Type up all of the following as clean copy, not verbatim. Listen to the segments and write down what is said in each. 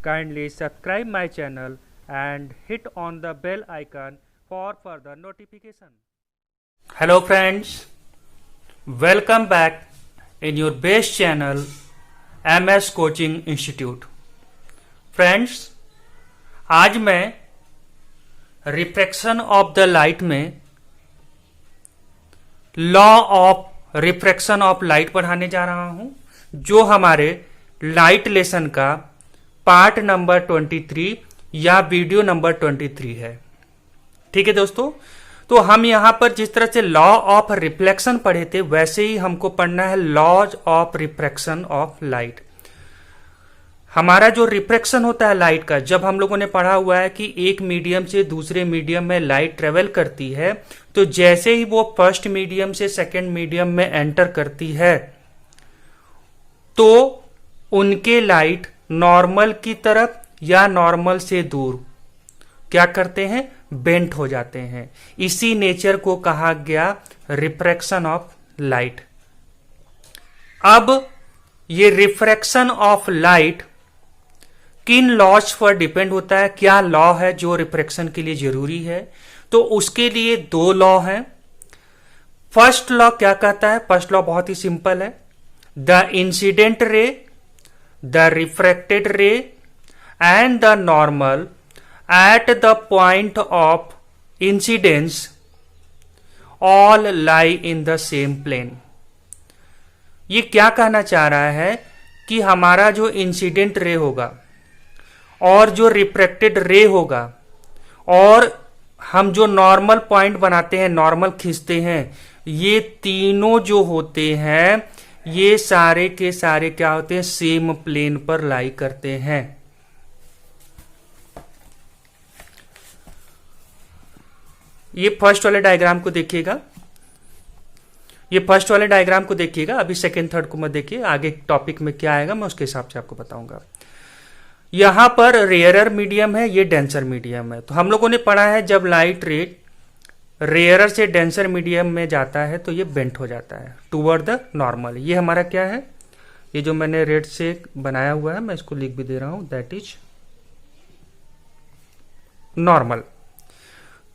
Kindly subscribe my channel and hit on the bell icon for further notification. Hello friends, welcome back in your best channel MS Coaching Institute. Friends, आज मैं refraction of the light में law of refraction of light पढ़ाने जा रहा हूं, जो हमारे light lesson का पार्ट नंबर 23 या वीडियो नंबर 23 है। ठीक है दोस्तों, तो हम यहां पर जिस तरह से लॉ ऑफ रिफ्लेक्शन पढ़े थे, वैसे ही हमको पढ़ना है laws of refraction of light. हमारा जो रिफ्रैक्शन होता है लाइट का, जब हम लोगों ने पढ़ा हुआ है कि एक मीडियम से दूसरे मीडियम में लाइट ट्रेवल करती है, तो जैसे ही वो फर्स्ट मीडियम से सेकंड मीडियम में एंटर करती है, तो उनके लाइट नॉर्मल की तरफ या नॉर्मल से दूर क्या करते हैं, बेंट हो जाते हैं। इसी नेचर को कहा गया रिफ्रैक्शन ऑफ लाइट। अब ये रिफ्रैक्शन ऑफ लाइट किन लॉज पर डिपेंड होता है, क्या लॉ है जो रिफ्रैक्शन के लिए जरूरी है, तो उसके लिए दो लॉ हैं। फर्स्ट लॉ क्या कहता है? फर्स्ट लॉ बहुत ही सिंपल है, the incident ray, the refracted ray and the normal at the point of incidence all lie in the same plane. ये क्या कहना चाह रहा है कि हमारा जो इंसिडेंट रे होगा और जो रिफ्रैक्टेड रे होगा, और हम जो नॉर्मल पॉइंट बनाते हैं, नॉर्मल खींचते हैं, ये तीनों जो होते हैं, ये सारे के सारे क्या होते हैं, सेम प्लेन पर लाई करते हैं। ये फर्स्ट वाले डायग्राम को देखिएगा, ये फर्स्ट वाले डायग्राम को देखिएगा। अभी सेकेंड थर्ड को मत देखिए, आगे टॉपिक में क्या आएगा मैं उसके हिसाब से आपको बताऊंगा। यहां पर रेयरर मीडियम है, ये डेंसर मीडियम है। तो हम लोगों ने पढ़ा है जब लाइट रे रेयरर से डेंसर मीडियम में जाता है तो ये बेंट हो जाता है टूवर्ड द नॉर्मल। ये हमारा क्या है, ये जो मैंने रेड से बनाया हुआ है, मैं इसको लिख भी दे रहा हूं, दैट इज नॉर्मल।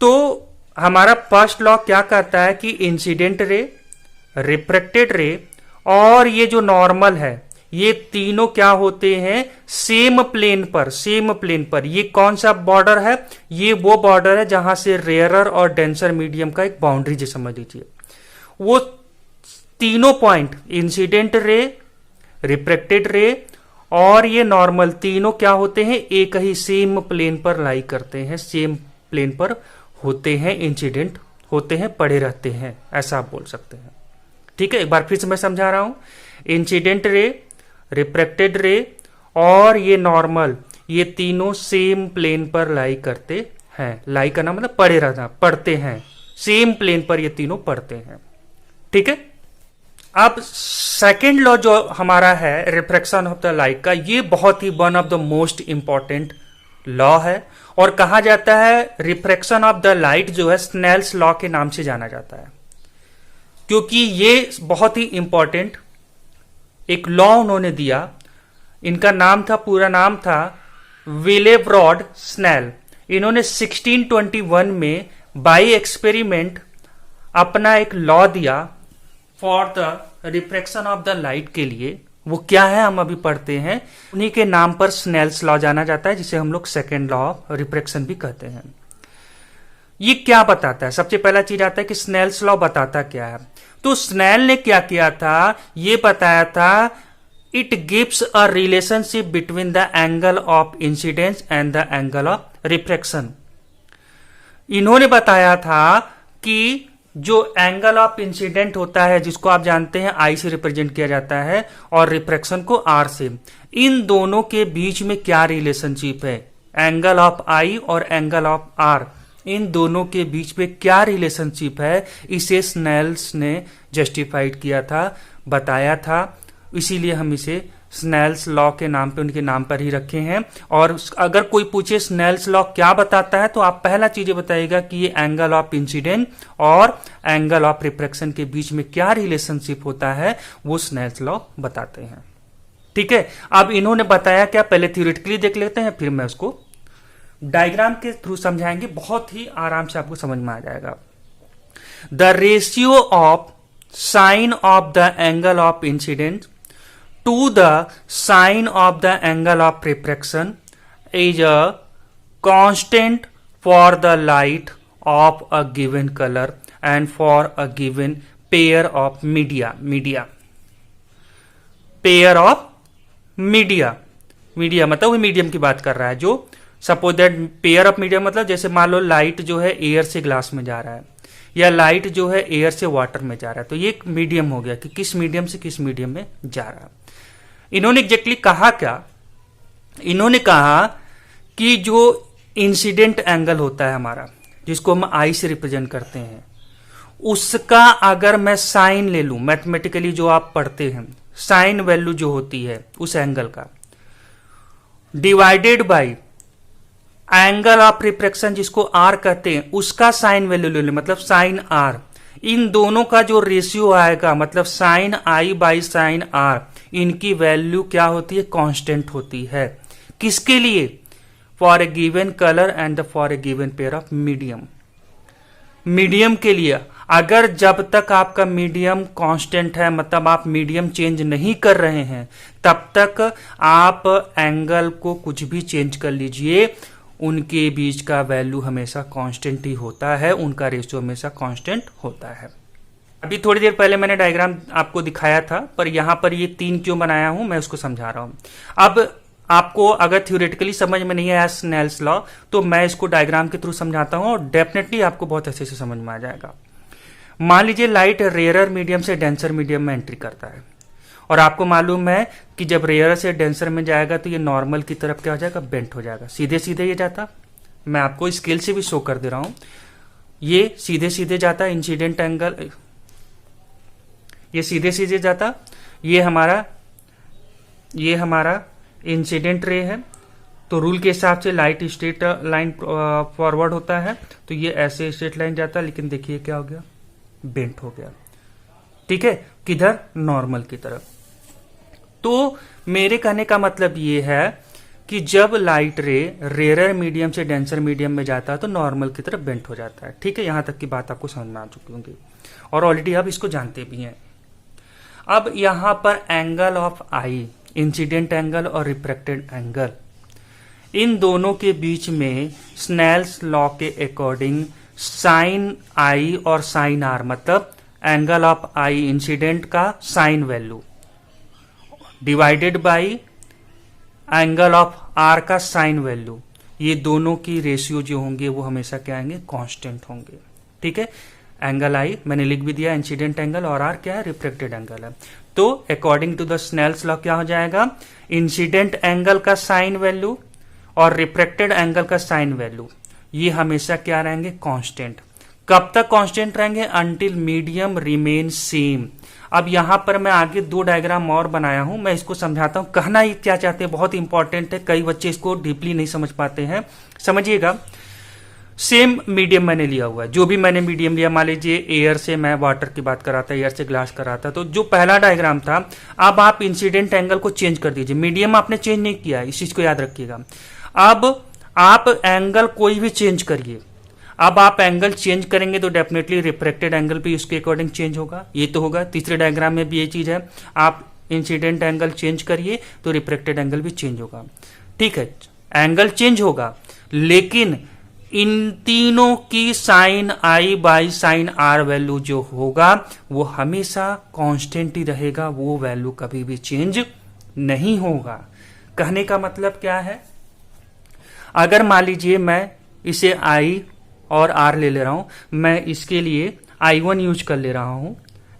तो हमारा फर्स्ट लॉ क्या कहता है कि इंसिडेंट रे, रिफ्रैक्टेड रे और ये जो नॉर्मल है, ये तीनों क्या होते हैं, सेम प्लेन पर, सेम प्लेन पर। ये कौन सा बॉर्डर है, ये वो बॉर्डर है जहां से रेयरर और डेंसर मीडियम का एक बाउंड्री जो समझ लीजिए। वो तीनों पॉइंट इंसिडेंट रे, रिफ्रैक्टेड रे और ये नॉर्मल, तीनों क्या होते हैं, एक ही सेम प्लेन पर लाई करते हैं, सेम प्लेन पर होते हैं, इंसिडेंट होते हैं, पड़े रहते हैं, ऐसा आप बोल सकते हैं। ठीक है, एक बार फिर से मैं समझा रहा हूं, इंसिडेंट रे, रिफ्रैक्टेड रे और ये नॉर्मल, ये तीनों सेम प्लेन पर लाई करते हैं। लाई करना मतलब पड़े रहना, पड़ते हैं, सेम प्लेन पर ये तीनों पड़ते हैं। ठीक है, अब सेकेंड लॉ जो हमारा है रिफ्रैक्शन ऑफ द लाइट का, ये बहुत ही one of the most important law है और कहा जाता है रिफ्रैक्शन ऑफ द लाइट जो है स्नेल्स लॉ के नाम से जाना जाता है, क्योंकि ये बहुत ही इंपॉर्टेंट एक लॉ उन्होंने दिया। इनका नाम था, पूरा नाम था विलेब्रॉड स्नेल। इन्होंने 1621 में बाई एक्सपेरिमेंट अपना एक लॉ दिया for the refraction of the light के लिए। वो क्या है हम अभी पढ़ते हैं, उन्हीं के नाम पर स्नेल्स लॉ जाना जाता है, जिसे हम लोग सेकेंड लॉ ऑफ रिफ्रैक्शन भी कहते हैं। ये क्या बताता है, सबसे पहला चीज आता है कि स्नेल्स लॉ बताता क्या है। तो स्नेल ने क्या किया था, ये बताया था it gives a relationship between the angle of incidence and the angle of refraction. इन्होंने बताया था कि जो एंगल ऑफ इंसिडेंट होता है, जिसको आप जानते हैं आई से रिप्रेजेंट किया जाता है, और रिफ्रैक्शन को आर से, इन दोनों के बीच में क्या रिलेशनशिप है, एंगल ऑफ आई और एंगल ऑफ आर, इन दोनों के बीच में क्या रिलेशनशिप है, इसे स्नेल्स ने जस्टिफाइड किया था, बताया था। इसीलिए हम इसे स्नेल्स लॉ के नाम पे, उनके नाम पर ही रखे हैं। और अगर कोई पूछे स्नेल्स लॉ क्या बताता है, तो आप पहला चीज बताइएगा कि ये एंगल ऑफ इंसिडेंट और एंगल ऑफ रिफ्रैक्शन के बीच में क्या रिलेशनशिप होता है, वो स्नेल्स लॉ बताते हैं। ठीक है, अब इन्होंने बताया क्या, पहले थ्योरेटिकली देख लेते हैं, फिर मैं उसको डायग्राम के थ्रू समझाएंगे, बहुत ही आराम से आपको समझ में आ जाएगा। The ratio of sine of the angle of incident to the sine of the angle of refraction is a constant for the light of a given colour and for a given pair of media pair of media मतलब वो medium की बात कर रहा है। जो suppose that pair of medium मतलब जैसे मान लो लाइट जो है एयर से ग्लास में जा रहा है, या लाइट जो है एयर से वाटर में जा रहा है, तो ये एक मीडियम हो गया कि किस मीडियम से किस मीडियम में जा रहा है। इन्होंने एग्जैक्टली कहा क्या, इन्होंने कहा कि जो इंसिडेंट एंगल होता है हमारा, जिसको हम आई से रिप्रेजेंट करते हैं, उसका अगर मैं साइन ले लूं, मैथमेटिकली जो आप पढ़ते हैं, साइन वैल्यू जो होती है उस एंगल का, divided by angle of refraction जिसको आर कहते हैं, उसका साइन वैल्यू ले लो, मतलब साइन आर, इन दोनों का जो रेशियो आएगा, मतलब sine I by sine R, इनकी वैल्यू क्या होती है, कांस्टेंट होती है। किसके लिए, for a given colour and for a given pair of medium के लिए। अगर जब तक आपका मीडियम कांस्टेंट है, मतलब आप मीडियम चेंज नहीं कर रहे हैं, तब तक आप एंगल को कुछ भी चेंज कर लीजिए, उनके बीच का वैल्यू हमेशा कांस्टेंट ही होता है, उनका रेशियो हमेशा कांस्टेंट होता है। अभी थोड़ी देर पहले मैंने डायग्राम आपको दिखाया था, पर यहां पर ये 3 क्यों बनाया हूं मैं उसको समझा रहा हूं। अब आपको अगर थ्योरेटिकली समझ में नहीं आया स्नेल्स लॉ, तो मैं इसको डायग्राम के थ्रू समझाता हूं और डेफिनेटली आपको बहुत अच्छे से समझ में आ जाएगा। मान लीजिए लाइट रेयरर मीडियम से डेंसर मीडियम में एंट्री करता है, और आपको मालूम है कि जब रेयर से डेंसर में जाएगा तो ये नॉर्मल की तरफ क्या हो जाएगा, बेंट हो जाएगा, सीधे सीधे ये जाता। मैं आपको स्केल से भी शो कर दे रहा हूं, ये सीधे सीधे जाता इंसिडेंट एंगल, ये सीधे सीधे जाता, ये हमारा इंसिडेंट रे है। तो रूल के हिसाब से लाइट स्ट्रेट लाइन फॉरवर्ड होता है, तो ये ऐसे स्ट्रेट लाइन जाता है, लेकिन देखिए क्या हो गया, बेंट हो गया। ठीक है, किधर, नॉर्मल की तरफ। तो मेरे कहने का मतलब ये है कि जब लाइट रे रेयर मीडियम से डेंसर मीडियम में जाता है तो नॉर्मल की तरफ बेंट हो जाता है। ठीक है, यहां तक की बात आपको समझ में आ चुकी होगी और ऑलरेडी आप इसको जानते भी हैं। अब यहां पर angle of I, incident angle और रिफ्रैक्टेड एंगल, इन दोनों के बीच में स्नेल्स लॉ के अकॉर्डिंग साइन आई और साइन आर, मतलब एंगल ऑफ आई इंसिडेंट का sine value divided by angle of R का साइन वैल्यू, ये दोनों की रेशियो जो होंगे वो हमेशा क्या आएंगे, कांस्टेंट होंगे। ठीक है, एंगल आई मैंने लिख भी दिया इंसिडेंट एंगल, और आर क्या है, रिफ्लेक्टेड एंगल है। तो according to the Snell's law क्या हो जाएगा, इंसिडेंट एंगल का साइन वैल्यू और रिफ्लेक्टेड एंगल का साइन वैल्यू ये हमेशा क्या रहेंगे, कांस्टेंट। कब तक कांस्टेंट रहेंगे, अंटिल मीडियम रिमेन सेम। अब यहां पर मैं आगे 2 डायग्राम और बनाया हूं, मैं इसको समझाता हूं, कहना ही क्या चाहते हैं, बहुत इंपॉर्टेंट है, कई बच्चे इसको डीपली नहीं समझ पाते हैं। समझिएगा, सेम मीडियम मैंने लिया हुआ है, जो भी मैंने मीडियम लिया, मान लीजिए एयर से मैं वाटर की बात कर रहा था, एयर से ग्लास कर रहा था, तो जो पहला डायग्राम था, अब आप इंसिडेंट एंगल को चेंज कर दीजिए, मीडियम आपने चेंज नहीं किया है, इस चीज को याद रखिएगा। अब आप एंगल कोई भी चेंज करिए, अब आप एंगल चेंज करेंगे तो डेफिनेटली रिफ्रैक्टेड एंगल भी उसके अकॉर्डिंग चेंज होगा, ये तो होगा। तीसरे डायग्राम में भी ये चीज है, आप इंसिडेंट एंगल चेंज करिए तो रिफ्रैक्टेड एंगल भी चेंज होगा। ठीक है, एंगल चेंज होगा, लेकिन इन तीनों की sine I by sine R value जो होगा वो हमेशा कांस्टेंट ही रहेगा, वो वैल्यू कभी भी चेंज नहीं होगा। कहने का मतलब क्या है, अगर मान लीजिए मैं इसे आई और आर ले रहा हूं, मैं इसके लिए I1 यूज कर ले रहा हूं,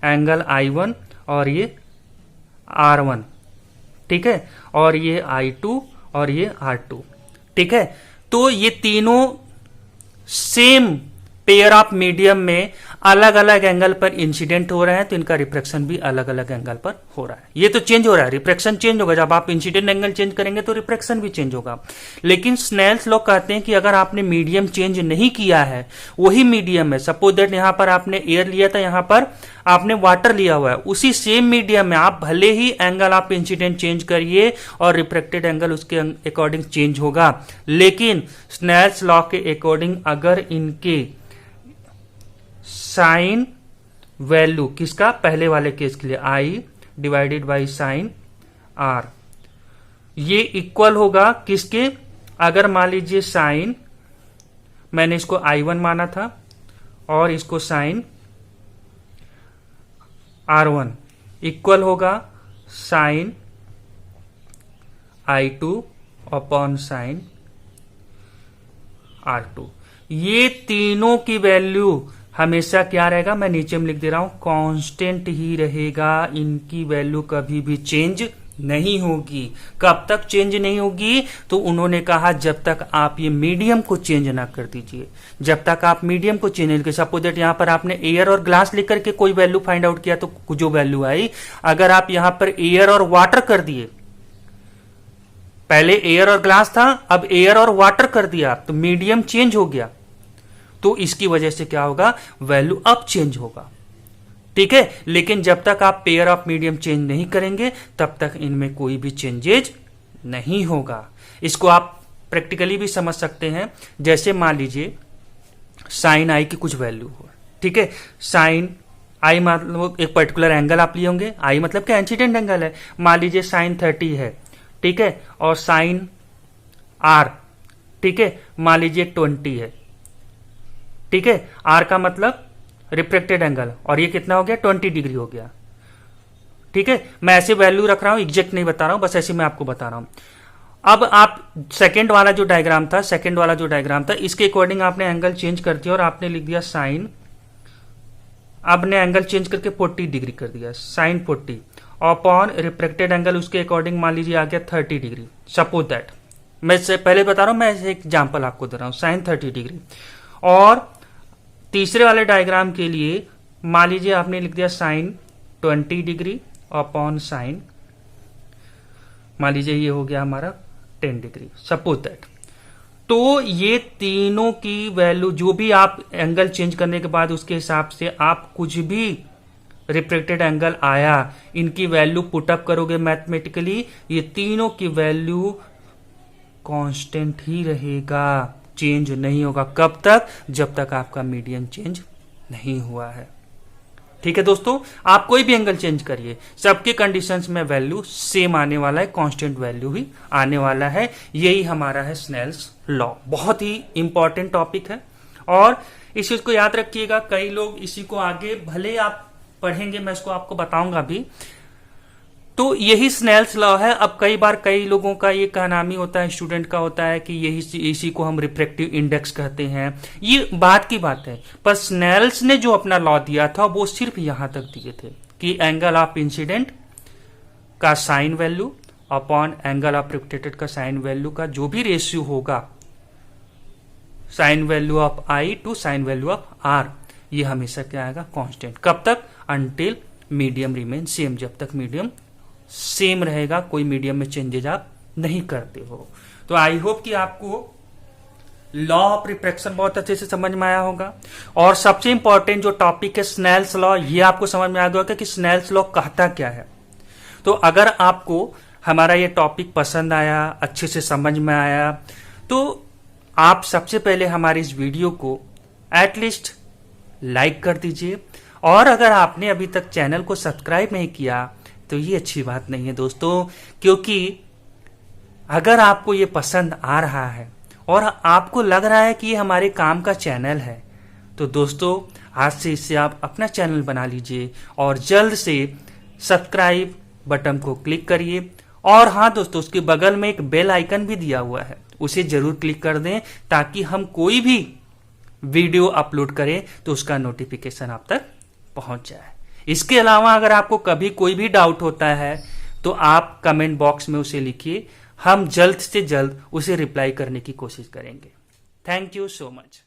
एंगल I1 और ये R1, ठीक है, और ये I2 और ये R2। ठीक है, तो ये तीनों सेम पेयर ऑफ मीडियम में अलग अलग एंगल पर इंसिडेंट हो रहे हैं तो इनका रिफ्रैक्शन भी अलग अलग एंगल पर हो रहा है। ये तो चेंज हो रहा है, रिफ्रैक्शन चेंज होगा, जब आप इंसिडेंट एंगल चेंज करेंगे तो रिफ्रैक्शन भी चेंज होगा। लेकिन स्नेल्स लॉ कहते हैं कि अगर आपने मीडियम चेंज नहीं किया है, वही मीडियम है, सपोज दैट यहां पर आपने एयर लिया था, यहां पर आपने वाटर लिया हुआ है, उसी सेम मीडियम में आप भले ही एंगल आप इंसिडेंट चेंज करिए और रिफ्रैक्टेड एंगल उसके अकॉर्डिंग चेंज होगा, लेकिन स्नेल्स लॉ के अकॉर्डिंग अगर इनके साइन वैल्यू किसका, पहले वाले केस के लिए I divided by sine are, ये इक्वल होगा किसके, अगर मान लीजिए साइन, मैंने इसको I1 माना था और इसको साइन R1 इक्वल होगा sine I2 upon sine R2। ये तीनों की वैल्यू हमेशा क्या रहेगा, मैं नीचे में लिख दे रहा हूं, कांस्टेंट ही रहेगा, इनकी वैल्यू कभी भी चेंज नहीं होगी। कब तक चेंज नहीं होगी, तो उन्होंने कहा जब तक आप ये मीडियम को चेंज ना कर दीजिए, जब तक आप मीडियम को चेंज नहीं कर, सपोज दैट यहां पर आपने एयर और ग्लास लेकर के कोई वैल्यू फाइंड आउट किया तो जो वैल्यू आई, अगर आप यहां पर एयर और वाटर कर दिए, पहले एयर और ग्लास था, अब एयर और वाटर कर दिया, तो मीडियम चेंज हो गया, तो इसकी वजह से क्या होगा, वैल्यू अब चेंज होगा। ठीक है, लेकिन जब तक आप पेयर ऑफ मीडियम चेंज नहीं करेंगे तब तक इनमें कोई भी चेंजेज नहीं होगा। इसको आप प्रैक्टिकली भी समझ सकते हैं, जैसे मान लीजिए साइन आई की कुछ वैल्यू हो, ठीक है, साइन आई मतलब एक पर्टिकुलर एंगल आप लिए होंगे, आई मतलब क्या, इंसिडेंट एंगल है, मान लीजिए साइन 30 है, ठीक है, और साइन आर, ठीक है, मान लीजिए 20 है, ठीक है, आर का मतलब रिफ्रैक्टेड एंगल, और ये कितना हो गया, 20 डिग्री हो गया। ठीक है, मैं ऐसे वैल्यू रख रहा हूं, एग्जैक्ट नहीं बता रहा हूं, बस ऐसे मैं आपको बता रहा हूं। अब आप सेकंड वाला जो डायग्राम था, इसके अकॉर्डिंग आपने एंगल चेंज कर दिया और आपने लिख दिया साइन, आपने एंगल चेंज करके 40 डिग्री कर दिया, साइन 40 अपॉन रिफ्रैक्टेड एंगल उसके अकॉर्डिंग मान लीजिए आ गया 30 डिग्री, सपोज दैट, मैं पहले बता रहा हूं, मैं एक एग्जाम्पल आपको दे रहा हूं, साइन 30 डिग्री। और तीसरे वाले डायग्राम के लिए मान लीजिए आपने लिख दिया साइन 20 डिग्री अपॉन साइन, मान लीजिए ये हो गया हमारा 10 डिग्री, सपोज दैट। तो ये तीनों की वैल्यू जो भी आप एंगल चेंज करने के बाद उसके हिसाब से आप कुछ भी रिफ्रैक्टेड एंगल आया, इनकी वैल्यू पुटअप करोगे मैथमेटिकली, ये तीनों की वैल्यू कांस्टेंट ही रहेगा, चेंज नहीं होगा। कब तक, जब तक आपका मीडियम चेंज नहीं हुआ है। ठीक है दोस्तों, आप कोई भी एंगल चेंज करिए, सबके कंडीशंस में वैल्यू सेम आने वाला है, कांस्टेंट वैल्यू ही आने वाला है। यही हमारा है स्नेल्स लॉ, बहुत ही इंपॉर्टेंट टॉपिक है और इस चीज को याद रखिएगा। कई लोग इसी को आगे भले आप पढ़ेंगे, मैं इसको आपको बताऊंगा भी, तो यही स्नेल्स लॉ है। अब कई बार कई लोगों का ये कहनामी होता है, स्टूडेंट का होता है कि यही इसी को हम रिफ्रैक्टिव इंडेक्स कहते हैं, ये बात की बात है, पर स्नेल्स ने जो अपना लॉ दिया था वो सिर्फ यहां तक दिए थे कि एंगल ऑफ इंसिडेंट का sine value upon angle of reflected का साइन वैल्यू का जो भी रेशियो होगा, sine value of I to sine value of R, ये हमेशा क्या आएगा, कांस्टेंट। कब तक, अंटिल मीडियम रिमेन सेम, जब तक मीडियम सेम रहेगा, कोई मीडियम में चेंजेस आप नहीं करते हो। तो आई होप कि आपको लॉ ऑफ रिफ्रैक्शन बहुत अच्छे से समझ में आया होगा। और सबसे इंपॉर्टेंट जो टॉपिक है स्नेल्स लॉ, ये आपको समझ में आ गया होगा कि स्नेल्स लॉ कहता क्या है। तो अगर आपको हमारा ये टॉपिक पसंद आया, अच्छे से समझ में आया, तो आप सबसे पहले हमारी इस वीडियो को एटलीस्ट लाइक कर दीजिए, और अगर आपने अभी तक चैनल को सब्सक्राइब नहीं किया तो ये अच्छी बात नहीं है दोस्तों, क्योंकि अगर आपको ये पसंद आ रहा है और आपको लग रहा है कि ये हमारे काम का चैनल है, तो दोस्तों आज से इससे आप अपना चैनल बना लीजिए और जल्द से सब्सक्राइब बटन को क्लिक करिए। और हाँ दोस्तों, उसके बगल में एक बेल आइकन भी दिया हुआ है, उसे जरूर क्लिक कर दें ताकि हम कोई भी वीडियो अपलोड करें तो उसका नोटिफिकेशन आप तक पहुंच जाए। इसके अलावा अगर आपको कभी कोई भी डाउट होता है तो आप कमेंट बॉक्स में उसे लिखिए, हम जल्द से जल्द उसे रिप्लाई करने की कोशिश करेंगे। Thank you so much.